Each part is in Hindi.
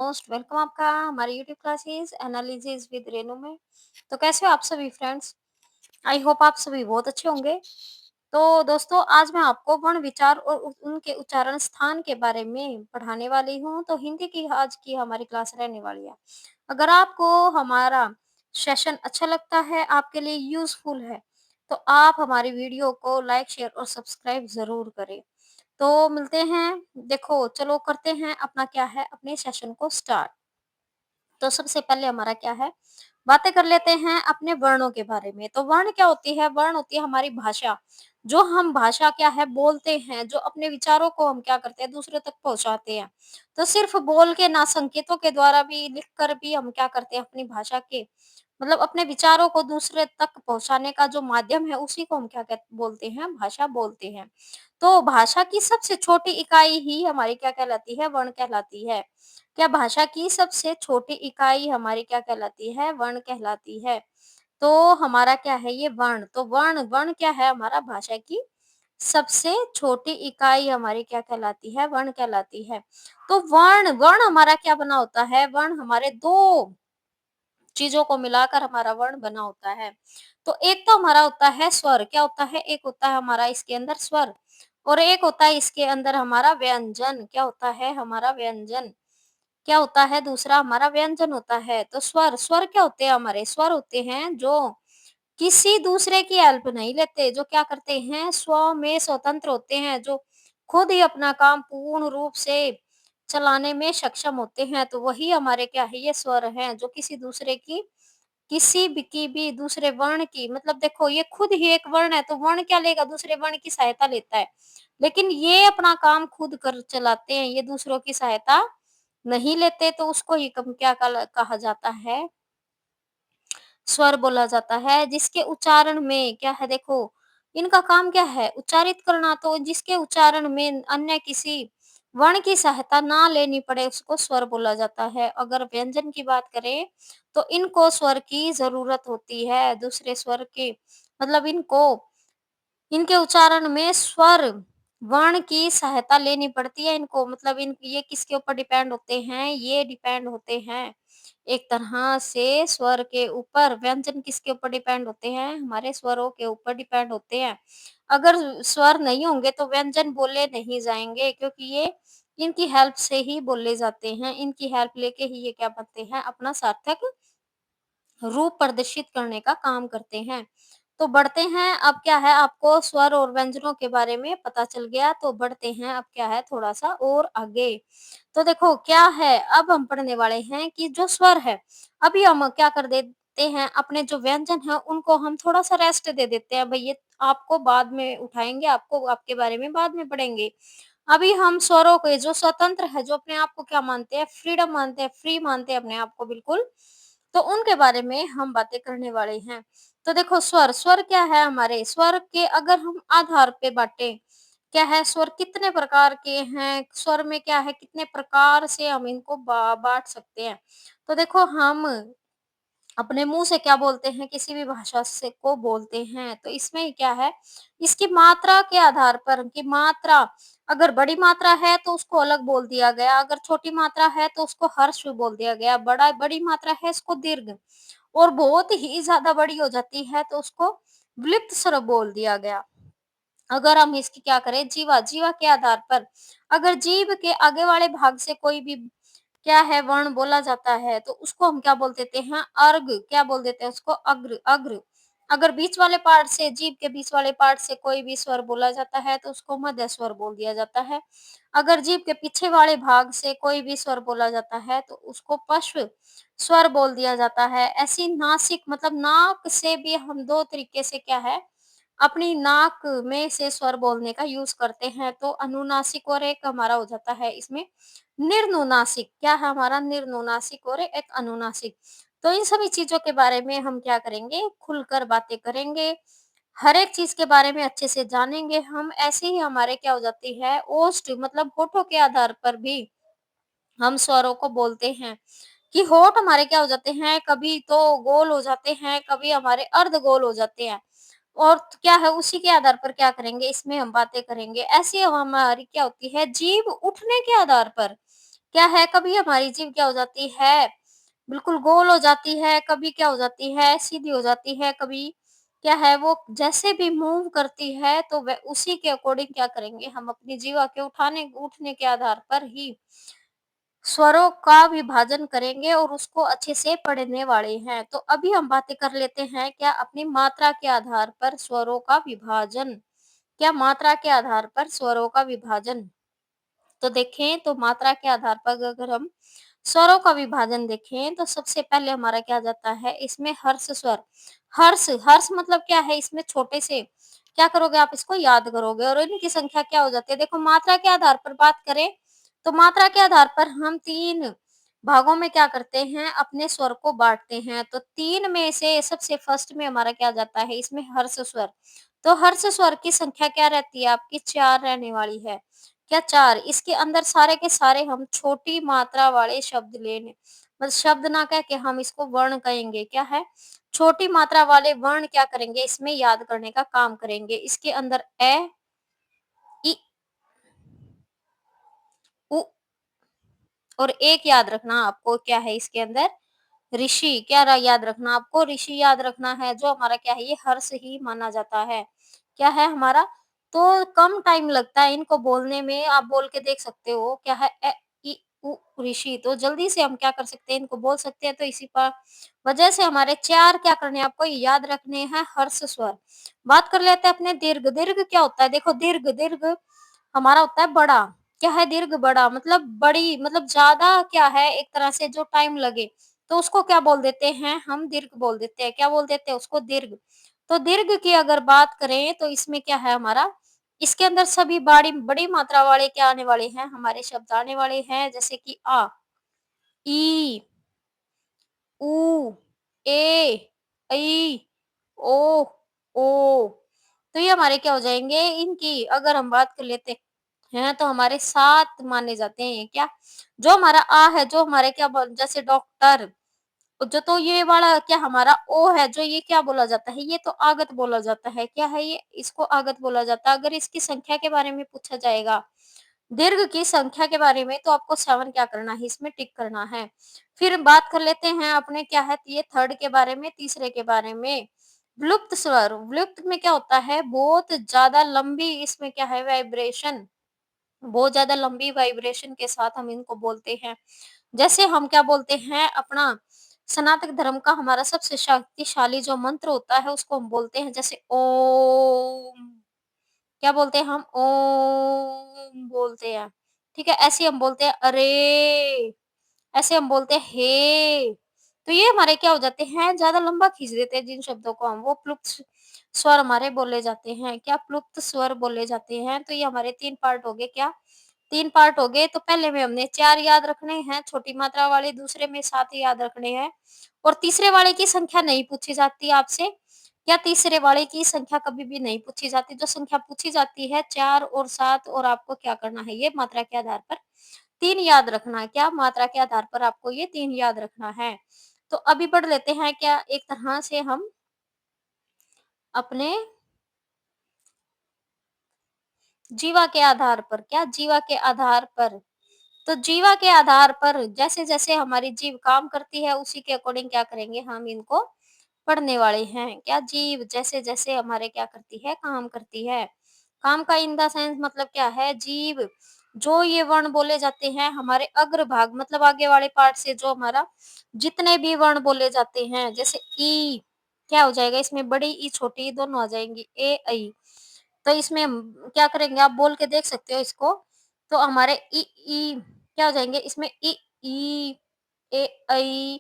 मोस्ट वेलकम आपका हमारे YouTube classes analysis with Renu में। तो कैसे हो आप सभी फ्रेंड्स? आई होप आप सभी बहुत अच्छे होंगे। तो दोस्तों, आज मैं आपको वर्ण विचार और उनके उच्चारण स्थान के बारे में पढ़ाने वाली हूँ। तो हिंदी की आज की हमारी क्लास रहने वाली है। अगर आपको हमारा सेशन अच्छा लगता है, आपके लिए यूजफुल है, तो आप हमारी वीडियो को लाइक शेयर और सब्सक्राइब जरूर करें। तो मिलते हैं। देखो, चलो करते हैं अपना क्या है, अपने सेशन को स्टार्ट। तो सबसे पहले हमारा क्या है, बातें कर लेते हैं अपने वर्णों के बारे में। तो वर्ण क्या होती है? वर्ण होती है हमारी भाषा। जो हम भाषा क्या है बोलते हैं, जो अपने विचारों को हम क्या करते हैं दूसरे तक पहुंचाते हैं। तो सिर्फ बोल के ना, संकेतों के द्वारा भी, लिख कर भी हम क्या करते हैं अपनी भाषा के मतलब अपने विचारों को दूसरे तक पहुंचाने का जो माध्यम है, उसी को हम क्या बोलते हैं, भाषा बोलते हैं। तो भाषा की सबसे छोटी इकाई ही हमारी क्या कहलाती है? वर्ण कहलाती है। क्या भाषा की सबसे छोटी इकाई हमारी क्या कहलाती है? वर्ण कहलाती है। तो हमारा क्या है ये वर्ण। तो वर्ण वर्ण क्या है? हमारा भाषा की सबसे छोटी इकाई हमारी क्या कहलाती है? वर्ण कहलाती है। तो वर्ण वर्ण हमारा क्या बना होता है? वर्ण हमारे दो चीजों को मिलाकर हमारा वर्ण बना होता है। तो एक तो हमारा होता है स्वर। क्या होता है? एक होता है हमारा इसके अंदर स्वर, और एक होता है इसके अंदर हमारा व्यंजन। क्या होता है? हमारा व्यंजन। क्या होता है? दूसरा हमारा व्यंजन होता है। तो स्वर स्वर क्या होते हैं? हमारे स्वर होते हैं जो किसी दूसरे की हेल्प नहीं लेते, जो क्या करते हैं, स्व में स्वतंत्र होते हैं, जो खुद ही अपना काम पूर्ण रूप से चलाने में सक्षम होते हैं। तो वही हमारे क्या है, ये स्वर हैं, जो किसी दूसरे की, किसी भी की भी दूसरे वर्ण की, मतलब देखो ये खुद ही एक वर्ण है, तो वर्ण क्या लेगा? दूसरे वर्ण की सहायता लेता है। लेकिन ये अपना काम खुद कर चलाते हैं, ये दूसरों की सहायता नहीं लेते। तो उसको ही कम क्या कहा जाता है, स्वर बोला जाता है। जिसके उच्चारण में क्या है, देखो इनका काम क्या है, उच्चारित करना। तो जिसके उच्चारण में अन्य किसी वर्ण की सहायता ना लेनी पड़े, उसको स्वर बोला जाता है। अगर व्यंजन की बात करें, तो इनको स्वर की जरूरत होती है, दूसरे स्वर के, मतलब इनको, इनके उच्चारण में स्वर वर्ण की सहायता लेनी पड़ती है इनको। मतलब इन ये किसके ऊपर डिपेंड होते हैं? ये डिपेंड होते हैं एक तरह से स्वर के ऊपर। व्यंजन किसके ऊपर डिपेंड होते हैं? हमारे स्वरों के ऊपर डिपेंड होते हैं। अगर स्वर नहीं होंगे तो व्यंजन बोले नहीं जाएंगे, क्योंकि ये इनकी हेल्प से ही बोले जाते हैं। इनकी हेल्प लेके ही ये क्या बनते हैं, अपना सार्थक रूप प्रदर्शित करने का काम करते हैं। तो बढ़ते हैं, अब क्या है, आपको स्वर और व्यंजनों के बारे में पता चल गया। तो बढ़ते हैं अब क्या है, थोड़ा-सा और आगे। तो देखो क्या है, अब हम पढ़ने वाले हैं कि जो स्वर है, अभी हम क्या कर देते हैं, अपने जो व्यंजन हैं उनको हम थोड़ा-सा रेस्ट दे देते हैं। भई ये आपको बाद में उठाएँगे, आपको आपके बारे में बाद में पढ़ेंगे। अभी हम स्वरों के जो स्वतंत्र है, जो अपने आप को क्या मानते हैं, फ्रीडम मानते हैं, फ्री मानते हैं अपने आप को बिल्कुल, तो उनके बारे में हम बातें करने वाले हैं। तो देखो स्वर, स्वर क्या है हमारे? स्वर के अगर हम आधार पे बाँटे, क्या है, स्वर कितने प्रकार के हैं, स्वर में क्या है, कितने प्रकार से हम इनको बाँट सकते हैं। तो देखो हम अपने मुँह से क्या बोलते हैं, किसी भी भाषा से को बोलते हैं, तो इसमें क्या है, इसकी मात्रा के आधार पर कि मात्रा, अगर बड़ी मात्रा है तो उसको अलग बोल दिया गया, अगर छोटी मात्रा है तो उसको हर्ष बोल दिया गया, बड़ी मात्रा है इसको दीर्घ, और बहुत ही ज़्यादा बड़ी हो जाती है तो उसको विलुप्त स्वर बोल दिया गया। अगर हम इसकी क्या करें, जीवा, जीवा के आधार पर, अगर जीभ के आगे वाले भाग से कोई भी क्या है वर्ण बोला जाता है, तो उसको हम क्या बोल देते हैं, अर्ग, क्या बोल देते हैं उसको, अग्र, अग्र। अगर बीच वाले पार्ट से, जीभ के बीच वाले पार्ट से कोई भी स्वर बोला जाता है तो उसको मध्य स्वर बोल दिया जाता है। अगर जीभ के पीछे वाले भाग से कोई भी स्वर बोला जाता है तो उसको पश्व स्वर बोल दिया जाता है। ऐसी नासिक, मतलब नाक से भी हम दो तरीके से क्या है, अपनी नाक में से स्वर बोलने का यूज करते हैं। तो अनुनासिक और एक हमारा हो जाता है इसमें निर्नुनासिक। क्या है हमारा? निर्नुनासिक और एक अनुनासिक। तो इन सभी चीजों के बारे में हम क्या करेंगे, खुलकर बातें करेंगे। हर एक चीज के बारे में अच्छे से जानेंगे हम। ऐसे ही हमारे क्या हो जाती है, ओष्ठ, मतलब होठों के आधार पर भी हम स्वरों को बोलते हैं कि होठ हमारे क्या हो जाते हैं, कभी तो गोल हो जाते हैं, कभी हमारे अर्ध गोल हो जाते हैं। और क्या है, उसी के आधार पर क्या करेंगे, इसमें हम बातें करेंगे। ऐसी हमारी क्या होती है, जीभ उठने के आधार पर, क्या है, कभी हमारी जीभ क्या हो जाती है, बिल्कुल गोल हो जाती है, कभी क्या हो जाती है, सीधी हो जाती है, कभी क्या है वो जैसे भी मूव करती है तो वह उसी के अकॉर्डिंग क्या करेंगे हम अपनी जीवा के उठाने उठने के आधार पर ही स्वरों का विभाजन करेंगे और उसको अच्छे से पढ़ने वाले हैं। तो अभी हम बातें कर लेते हैं क्या अपनी मात्रा के आधार पर स्वरों का विभाजन। क्या मात्रा के आधार पर स्वरों का विभाजन? तो देखें तो मात्रा के आधार पर अगर हम स्वरों का विभाजन देखें तो सबसे पहले हमारा क्या आ जाता है इसमें हर्ष स्वर। हर्ष हर्ष मतलब क्या है इसमें छोटे से क्या करोगे आप इसको याद करोगे और इनकी संख्या क्या हो जाती है। देखो मात्रा के आधार पर बात करें तो मात्रा के आधार पर हम 3 भागों में क्या करते हैं अपने स्वर को बाँटते हैं। तो 3 में से सबसे फर्स्ट में हमारा क्या आ जाता है इसमें हर्ष स्वर। तो हर्ष स्वर की संख्या क्या रहती है आपकी 4 रहने वाली है। क्या 4? इसके अंदर सारे के सारे हम छोटी मात्रा वाले शब्द लेने मतलब शब्द ना कह के हम इसको वर्ण कहेंगे। क्या है? छोटी मात्रा वाले वर्ण क्या करेंगे इसमें याद करने का काम करेंगे। इसके अंदर ए, इ, उ और एक याद रखना आपको क्या है इसके अंदर ऋषि। क्या याद रखना आपको ऋषि याद रखना है जो हमारा क्या है ये हर्ष ही माना जाता है। क्या है हमारा तो कम टाइम लगता है इनको बोलने में आप बोल के देख सकते हो क्या है ए इ उ ऋषि। तो जल्दी से हम क्या कर सकते हैं इनको बोल सकते हैं। तो इसी पर वजह से हमारे 4 क्या करने हैं आपको याद रखने हैं हर्ष स्वर। बात कर लेते हैं अपने दीर्घ। दीर्घ क्या होता है देखो दीर्घ दीर्घ हमारा होता है बड़ा। क्या है दीर्घ बड़ा मतलब बड़ी मतलब ज़्यादा क्या है एक तरह से जो टाइम लगे, तो उसको क्या बोल देते हैं हम दीर्घ बोल देते हैं। क्या बोल देते हैं उसको दीर्घ। तो दीर्घ की अगर बात करें तो इसमें क्या है हमारा, इसके अंदर सभी बड़ी बड़ी मात्रा वाले क्या आने वाले हैं हमारे शब्द आने वाले हैं जैसे कि आ, ई, ऊ, ए, ऐ, ओ, ओ। तो ये हमारे क्या हो जाएँगे इनकी अगर हम बात कर लेते हैं तो हमारे 7 माने जाते हैं क्या? जो हमारा आ है, जो हमारे क्या बोल जैसे डॉक्टर, जो तो ये वाला क्या हमारा ओ है जो ये क्या बोला जाता है? ये तो आगत बोला जाता है। क्या है ये? इसको आगत बोला जाता है। अगर इसकी संख्या के बारे में पूछा जाएगा, दीर्घ की संख्या के बारे में तो आपको 7 क्या करना है इसमें टिक करना है। फिर बात कर लेते हैं अपने क्या है ये थर्ड के बारे में, तीसरे के बारे में। विलुप्त स्वर, विलुप्त में क्या होता है बहुत ज़्यादा लंबी इसमें क्या है वाइब्रेशन, बहुत ज़्यादा लंबी वाइब्रेशन के साथ हम इनको बोलते हैं। जैसे हम क्या बोलते हैं अपना सनातन धर्म का हमारा सबसे शक्तिशाली जो मंत्र होता है उसको हम बोलते हैं जैसे ओम। क्या बोलते हैं हम? ओम बोलते हैं। ठीक है? ऐसे हम बोलते हैं अरे! ऐसे हम बोलते हैं हे। तो ये हमारे क्या हो जाते हैं ज़्यादा लंबा खींच देते हैं जिन शब्दों को हम वो प्लुप्त स्वर हमारे बोले जाते हैं। क्या प्लुप्त स्वर बोले जाते हैं। तो ये हमारे 3 पार्ट हो गए क्या? 3 पार्ट हो गए। तो पहले में हमने 4 याद रखने हैं छोटी मात्रा वाले, दूसरे में 7 याद रखने हैं और तीसरे वाले की संख्या नहीं पूछी जाती आपसे। या तीसरे वाले की संख्या कभी भी नहीं पूछी जाती। जो संख्या पूछी जाती है 4 और 7 और आपको क्या करना है ये मात्रा के आधार पर 3 याद रखना है। क्या मात्रा के आधार पर आपको ये 3 याद रखना है। तो अभी पढ़ लेते हैं क्या एक तरह से हम अपने जीवा के आधार पर क्या जीवा के आधार पर तो जीवा के आधार पर जैसे-जैसे हमारी जीभ काम करती है उसी के अकॉर्डिंग क्या करेंगे हम इनको पढ़ने वाले हैं। क्या जीभ जैसे-जैसे हमारे क्या करती है काम करती है। काम का इन द सेंस मतलब क्या है जीभ जो ये वर्ण बोले जाते हैं हमारे अग्रभाग मतलब आगे वाले पार्ट से जो हमारा जितने भी वर्ण बोले जाते हैं जैसे ई क्या हो जाएगा इसमें बड़ी ई छोटी ई दोनों आ जाएँगी ए, ऐ। तो इसमें हम क्या करेंगे आप बोल के देख सकते हो इसको। तो हमारे ई क्या हो जाएँगे इसमें ई, ए, ऐ।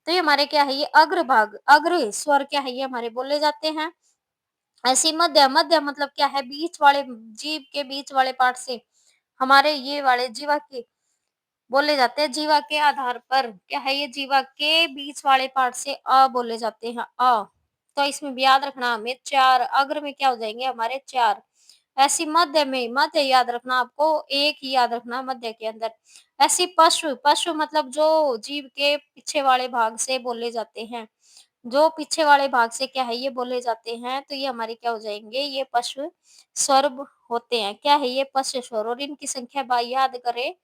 तो ये हमारे क्या है ये अग्रभाग अग्र स्वर क्या है ये हमारे बोले जाते हैं। ऐसे मध्य मध्य मतलब क्या है बीच वाले जीभ के बीच वाले पार्ट से हमारे ये वाले जीवा के बोले जाते हैं। जीवा के आधार पर क्या है ये जीवा के बीच वाले पार्ट से अ बोले जाते हैं अ। तो इसमें भी याद रखना हमें 4 अग्र में क्या हो जाएँगे हमारे 4। ऐसी मध्य में मध्य याद रखना आपको एक ही याद रखना मध्य के अंदर। ऐसी पश्व पश्व मतलब जो जीभ के पीछे वाले भाग से बोले जाते हैं। जो पीछे वाले भाग से क्या है ये बोले जाते हैं तो ये हमारे क्या हो जाएँगे ये पश्व स्वर होते हैं। क्या है ये पश्व स्वर और इनकी संख्या याद करें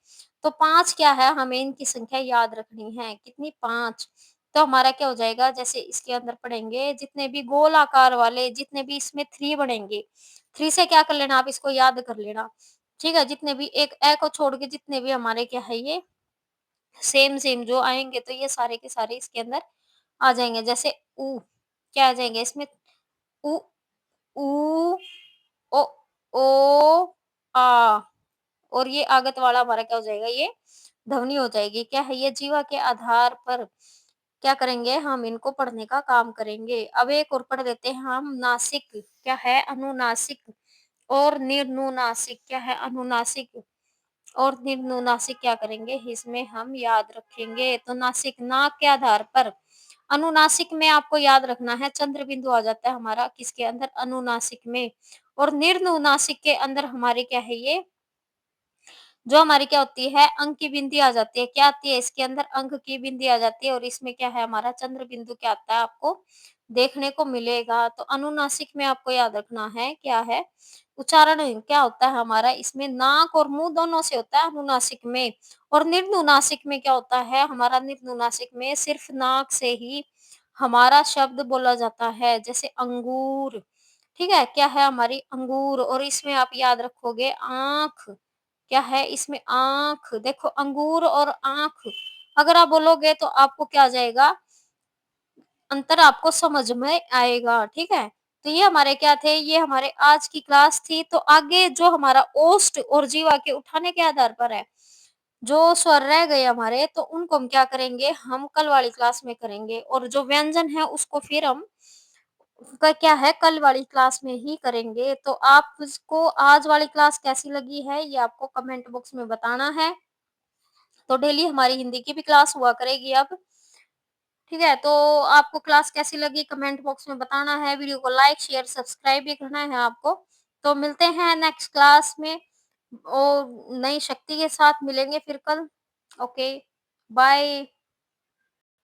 तो 5 क्या है, हमें इनकी संख्या याद रखनी है, कितनी 5। तो हमारा क्या हो जाएगा, जैसे इसके अंदर पढ़ेंगे जितने भी गोल आकार वाले, जितने भी इसमें 3 बनेंगे, 3 से क्या कर लेना, आप इसको याद कर लेना, ठीक है? जितने भी एक ए को छोड़ के जितने भी हमारे क्या है ये सेम जो आएँगे, तो ये सारे के सारे इसके अंदर आ जाएँगे। जैसे उ, क्या आ जाएँगे इसमें, उ, ऊ, ओ, ओ, आ। और ये आगत वाला हमारा क्या हो जाएगा, ये ध्वनि हो जाएगी। क्या है ये, जीवा के आधार पर क्या करेंगे, हम इनको पढ़ने का काम करेंगे। अब एक और पढ़ लेते हैं हम, नासिक क्या है, अनुनासिक और निर्नुनासिक क्या है, अनुनासिक और निर्नुनासिक क्या करेंगे, इसमें हम याद रखेंगे। तो नासिक नाक के आधार पर, अनुनासिक में आपको याद रखना है चंद्र बिंदु आ जाता है हमारा किसके अंदर, अनुनासिक में। और निर्नुनासिक के अंदर हमारे क्या है ये, जो हमारी क्या होती है, अंक की बिंदी आ जाती है। क्या आती है इसके अंदर, अंक की बिंदी आ जाती है, और इसमें क्या है हमारा चंद्र बिंदु क्या आता है, आपको देखने को मिलेगा। तो अनुनासिक में आपको याद रखना है क्या है, उच्चारण क्या होता है हमारा, इसमें नाक और मुंह दोनों से होता है अनुनासिक में। और निर्नुनासिक में क्या होता है हमारा, निर्नुनासिक में सिर्फ नाक से ही हमारा शब्द बोला जाता है। जैसे अंगूर, ठीक है, क्या है हमारी अंगूर, और इसमें आप याद रखोगे आँख, क्या है इसमें आँख, देखो अंगूर और आँख, अगर आप बोलोगे तो आपको क्या आ जाएगा, अंतर आपको समझ में आएगा, ठीक है? तो ये हमारे क्या थे, ये हमारे आज की क्लास थी। तो आगे जो हमारा ओष्ठ और जीवा के उठाने के आधार पर है, जो स्वर रह गए हमारे, तो उनको हम क्या करेंगे, हम कल वाली क्लास में करेंगे, और जो व्यंजन है उसको फिर हम का क्या है, कल वाली क्लास में ही करेंगे। तो आपको आज वाली क्लास कैसी लगी है, ये आपको कमेंट बॉक्स में बताना है। तो डेली हमारी हिंदी की भी क्लास हुआ करेगी अब, ठीक है? तो आपको क्लास कैसी लगी कमेंट बॉक्स में बताना है। वीडियो को लाइक, शेयर, सब्सक्राइब भी करना है आपको। तो मिलते हैं नेक्स्ट क्लास में और नई शक्ति के साथ मिलेंगे फिर कल। Okay, bye.